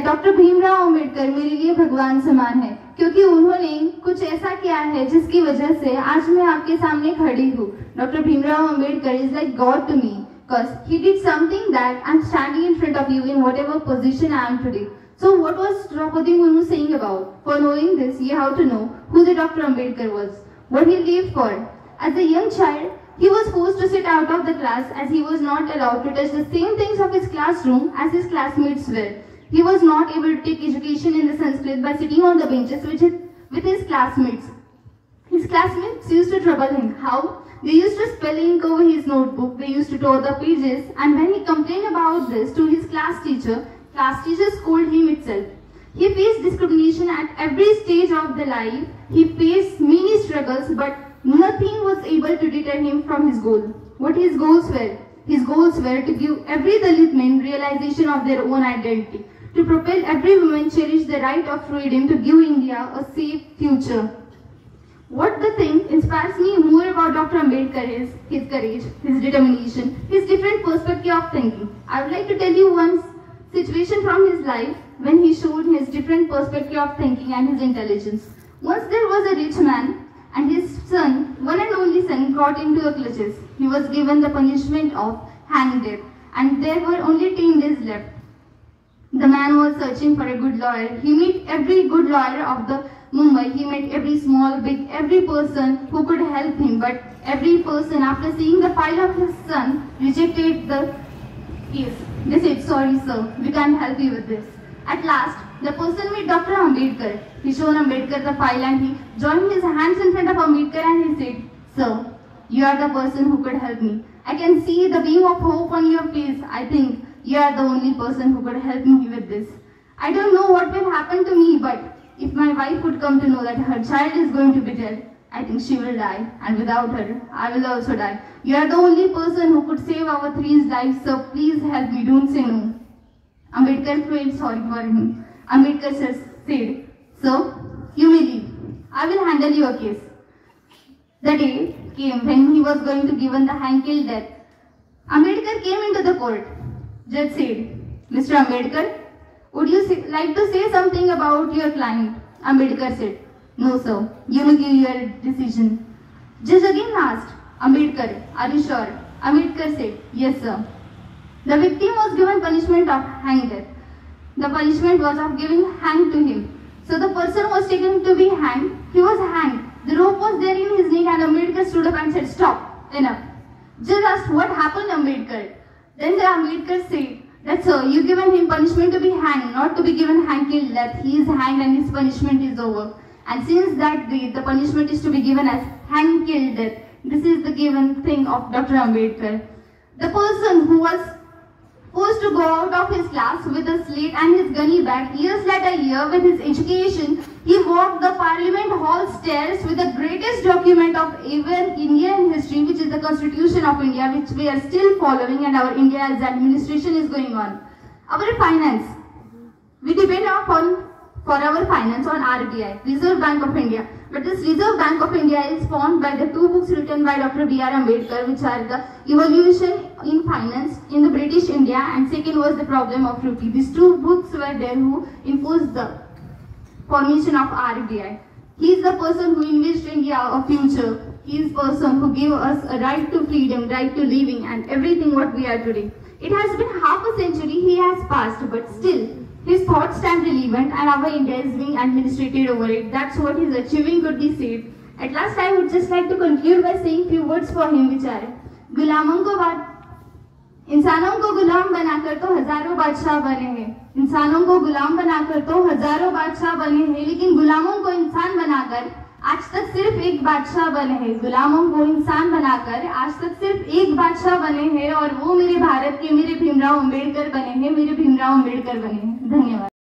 Doctor Bhimrao Ambedkar मेरे लिए भगवान समान है, क्योंकि उन्होंने कुछ ऐसा किया है जिसकी वजह से आज मैं आपके सामने खड़ी हूँ। Doctor Bhimrao Ambedkar is like God to me, because he did something that I'm standing in front of you in whatever position I am today. So what was Draupadi Murmu saying about? For knowing this, you have to know who the Dr. Ambedkar was, what he lived for. As a young child, he was forced to sit out of the class as he was not allowed to touch the same things of his classroom as his classmates were. He was not able to take education in the Sanskrit by sitting on the benches with his classmates. His classmates used to trouble him. How? They used to spell ink over his notebook, they used to tear the pages, and when he complained about this to his class teacher scolded him itself. He faced discrimination at every stage of the life. He faced many struggles, but nothing was able to deter him from his goal. What his goals were? His goals were to give every Dalit man realization of their own identity, to propel every woman cherish the right of freedom, to give India a safe future. What the thing inspires me more about Dr. Ambedkar is his courage, his determination, his different perspective of thinking. I would like to tell you one situation from his life when he showed his different perspective of thinking and his intelligence. Once there was a rich man and his son, one and only son, got into the clutches. He was given the punishment of hanging death, and there were only 10 days left. The man was searching for a good lawyer. He met every good lawyer of the Mumbai. He met every small, big, every person who could help him. But every person, after seeing the file of his son, rejected the case. They said, "Sorry sir, we can't help you with this." At last, the person met Dr. Ambedkar. He showed Ambedkar the file and he joined his hands in front of Ambedkar and he said, "Sir, you are the person who could help me. I can see the beam of hope on your face. I think you are the only person who could help me with this. I don't know what will happen to me, but if my wife would come to know that her child is going to be dead, I think she will die, and without her, I will also die. You are the only person who could save our three's lives, so please help me, don't say no." Ambedkar felt sorry for him. Ambedkar said, "Sir, you may leave. I will handle your case." The day came when he was going to given the hang-kill death. Ambedkar came into the court. Judge said, "Mr. Ambedkar, would you like to say something about your client?" Ambedkar said, "No sir, you may give your decision." Judge again asked, "Ambedkar, are you sure?" Ambedkar said, "Yes sir." The victim was given punishment of hang death. The punishment was of giving hang to him. So the person was taken to be hanged. He was hanged. The rope was there in his neck and Ambedkar stood up and said, "Stop, enough." Judge asked, "What happened, Ambedkar?" Then the Ambedkar said, "That sir, you given him punishment to be hanged, not to be given hang-kill death. He is hanged and his punishment is over. And since that day, the punishment is to be given as hang-kill death." This is the given thing of Dr. Ambedkar. The person who was forced to go out of his class with a slate and his gunny bag, years later year with his education, he walked the Parliament Hall stairs with the greatest document of ever Indian history, which is the Constitution of India, which we are still following, and our India's administration is going on. Our finance, we depend for our finance on RBI, Reserve Bank of India. But this Reserve Bank of India is formed by the 2 books written by Dr. B.R. Ambedkar, which are the Evolution in Finance in the British India, and second was the Problem of Rupee. These 2 books were there who imposed the formation of RBI. He is the person who envisaged India a future. He is the person who gave us a right to freedom, right to living, and everything what we are today. It has been half a century he has passed, but still his thoughts stand relevant, and our India is being administrated over it. That's what he's achieving could be said. At last, I would just like to conclude by saying few words for him, which are, इंसानों को गुलाम बनाकर तो हजारों बादशाह बने हैं, इंसानों को गुलाम बनाकर तो हजारों बादशाह बने हैं, लेकिन गुलामों को इंसान बनाकर आज तक सिर्फ एक बादशाह बने हैं। गुलामों को इंसान बनाकर आज तक सिर्फ एक बादशाह बने हैं, और वो मेरे भारत के मेरे भीमराव अंबेडकर बने हैं, मेरे भीमराव अंबेडकर बने हैं। धन्यवाद।